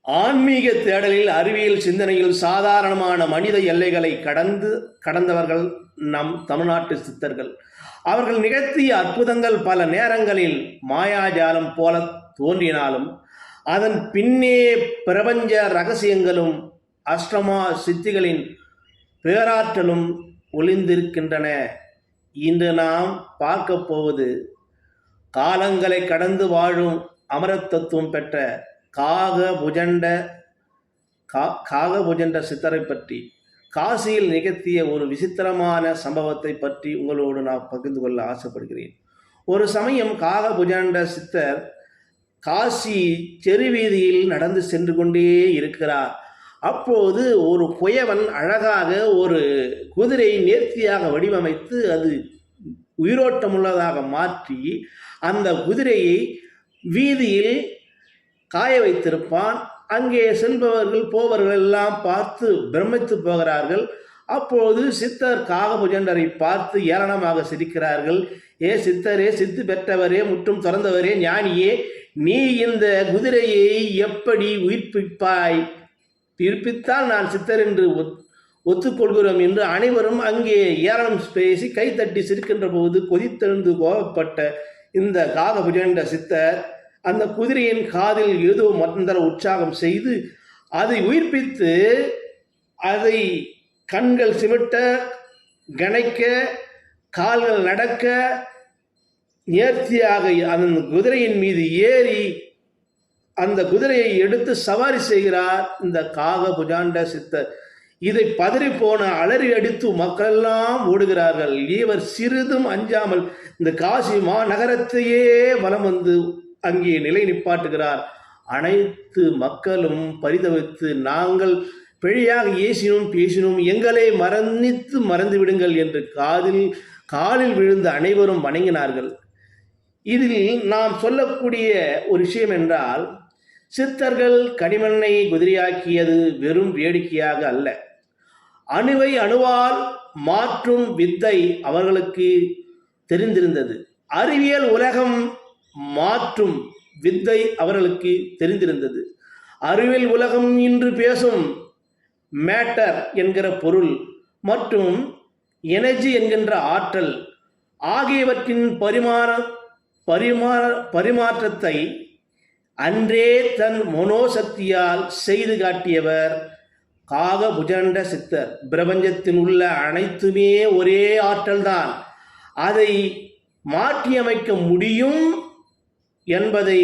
ஆன்மீக தேடலில் அறிவியல் சிந்தனையில் சாதாரணமான மனித எல்லைகளை கடந்தவர்கள் நம் தமிழ்நாட்டு சித்தர்கள். அவர்கள் நிகழ்த்திய அற்புதங்கள் பல நேரங்களில் மாயாஜாலம் போல தோன்றினாலும் அதன் பின்னே பிரபஞ்ச ரகசியங்களும் அஷ்டமா சித்திகளின் பேராற்றலும் ஒளிந்திருக்கின்றன. இன்று நாம் பார்க்க போவது காலங்களை கடந்து வாழும் அமரத்தத்துவம் பெற்ற காகபுஜண்ட சித்தரை பற்றி. காசியில் நிகழ்த்திய ஒரு விசித்திரமான சம்பவத்தை பற்றி உங்களோடு நான் பகிர்ந்து கொள்ள ஆசைப்படுகிறேன். ஒரு சமயம் காகபுஜண்ட சித்தர் காசி தெருவீதியில் நடந்து சென்று கொண்டே இருக்கிறார். அப்போது ஒரு குயவன் அழகாக ஒரு குதிரையை நேர்த்தியாக வடிவமைத்து அது உயிரோட்டமுள்ளதாக மாற்றி அந்த குதிரையை வீதியில் காய வைத்திருப்பான். அங்கே செல்பவர்கள் போவர்கள் எல்லாம் பார்த்து பிரமித்து போகிறார்கள். அப்போது சித்தர் காகபுஜண்டரை பார்த்து ஏளனமாக சிரிக்கிறார்கள். ஏ சித்தரே, சித்து பெற்றவரே, முற்றும் திறந்தவரே, ஞானியே, நீ இந்த குதிரையை எப்படி உயிர்ப்பிப்பாய்? உயிர்ப்பித்தால் நான் சித்தர் என்று ஒத்துக்கொள்கிறோம் என்று அனைவரும் அங்கே ஏளனம் பேசி கைத்தட்டி சிரிக்கின்ற போது கொதித்தெழுந்து கோபப்பட்ட இந்த காகபுஜண்ட சித்தர் அந்த குதிரையின் காதில் ஏதோ மந்திர உற்சாகம் செய்து அதை உயிர்ப்பித்து அதை கண்கள் சிமிட்ட, கணைக்க, கால்கள் நடக்க, நேர்த்தியாக அந்த குதிரையின் மீது ஏறி அந்த குதிரையை எடுத்து சவாரி செய்கிறார் இந்த காகபுஜண்ட சித்தர். இதை பதறி போன அலறி அடித்து மக்களெல்லாம் ஓடுகிறார்கள். இவர் சிறிதும் அஞ்சாமல் இந்த காசி மாநகரத்தையே வலம் வந்து அங்கே நிலை நிப்பாட்டுகிறார். அனைத்து மக்களும் பரிதவித்து, நாங்கள் பிழையாக ஏசினோம் பேசினோம், எங்களை மறந்து விடுங்கள் என்று காலில் விழுந்த அனைவரும் வணங்கினார்கள். இதில் நாம் சொல்லக்கூடிய ஒரு விஷயம் என்றால், சித்தர்கள் கனிமண்ணை குதிரையாக்கியது வெறும் வேடிக்கையாக அல்ல, அணுவை அணுவால் மாற்றும் வித்தை அவர்களுக்கு தெரிந்திருந்தது. அறிவியல் உலகம் மாற்றும் வித்தை அவர்களுக்கு தெரிந்திருந்தது. அறிவியல் உலகம் இன்று பேசும் மேட்டர் என்கிற பொருள் மற்றும் எனர்ஜி என்கின்ற ஆற்றல் ஆகியவற்றின் பரிமாற்றத்தை அன்றே தன் மனோசக்தியால் செய்து காட்டியவர் காகபுஜண்ட சித்தர். பிரபஞ்சத்தில் உள்ள அனைத்துமே ஒரே ஆற்றல்தான், அதை மாற்றியமைக்க முடியும் என்பதை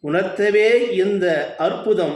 உணர்த்தவே இந்த அற்புதம்